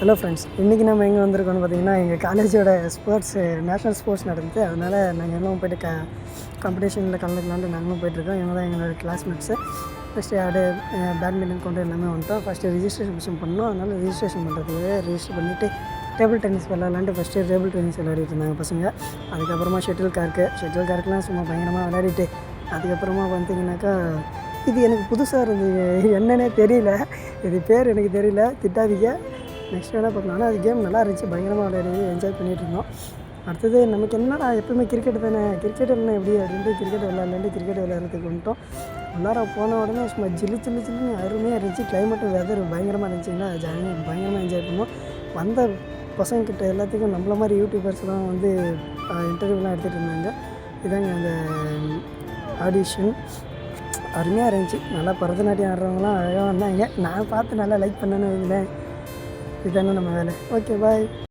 Hello friends, இன்றைக்கி நம்ம எங்கே வந்திருக்கோம்னு பார்த்தீங்கன்னா, எங்கள் காலேஜோட நேஷ்னல் ஸ்போர்ட்ஸ் நடந்துச்சு. அதனால் நாங்கள் எல்லாம் போய்ட்டு காம்படிஷனில் கலந்துக்கலான்ட்டு நாங்களும் போய்ட்டுருக்கோம். இவங்க தான் எங்களோட கிளாஸ்மேட்ஸு. ஃபஸ்ட்டு பேட்மிண்டன் கொண்டு எல்லாமே வந்துட்டோம். ஃபஸ்ட்டு ரிஜிஸ்ட்ரேஷன் பண்ணோம். அதனால் ரிஜிஸ்ட்ரேஷன் பண்ணுறதுக்கு ரிஜிஸ்டர் பண்ணிவிட்டு டேபிள் டென்னிஸ் விளாட்லான்ட்டு ஃபஸ்ட்டு டேபிள் டென்னிஸ் விளையாடிட்டு இருந்தாங்க பசங்க. அதுக்கப்புறமா ஷட்டில் கார்க்கெலாம் சும்மா பயங்கரமாக விளையாடிட்டு, அதுக்கப்புறமா பார்த்தீங்கன்னாக்கா இது எனக்கு புதுசாக இருந்தது, என்னன்னே தெரியல. இது பேர் எனக்கு தெரியல, திட்டாதீங்க. நெக்ஸ்ட் என்ன பார்த்தோம், ஆனால் அது கேம் நல்லா இருந்துச்சு. பயங்கரமாக விளையாடி என்ஜாய் பண்ணிகிட்டு இருந்தோம். அடுத்தது நமக்கு என்னடா எப்பவுமே கிரிக்கெட் தானே, கிரிக்கெட் என்ன எப்படி அப்படின்ட்டு கிரிக்கெட் விளையாடுறதுக்கு வந்துட்டோம். உள்ளார போன உடனே சும்மா ஜில்லுன்னு அருமையாக இருந்துச்சு. கிளைமேட்டு வெதர் பயங்கரமாக இருந்துச்சுங்களா, ஜாலியாக பயங்கரமாக என்ஜாய் பண்ணோம். வந்த பசங்கக்கிட்ட எல்லாத்துக்கும் நம்மள மாதிரி யூடியூபர்ஸ்லாம் வந்து இன்டர்வியூலாம் எடுத்துகிட்டு இருந்தாங்க. இதாங்க அந்த ஆடிஷன் அருமையாக இருந்துச்சு. நல்லா பரதநாட்டியம் ஆடுறவங்களாம் அழகாக வந்தாங்க. நான் பார்த்து நல்லா லைக் பண்ணேன்னு வைங்களேன். இதுதானே நம்ம வேலை. ஓகே, பாய்.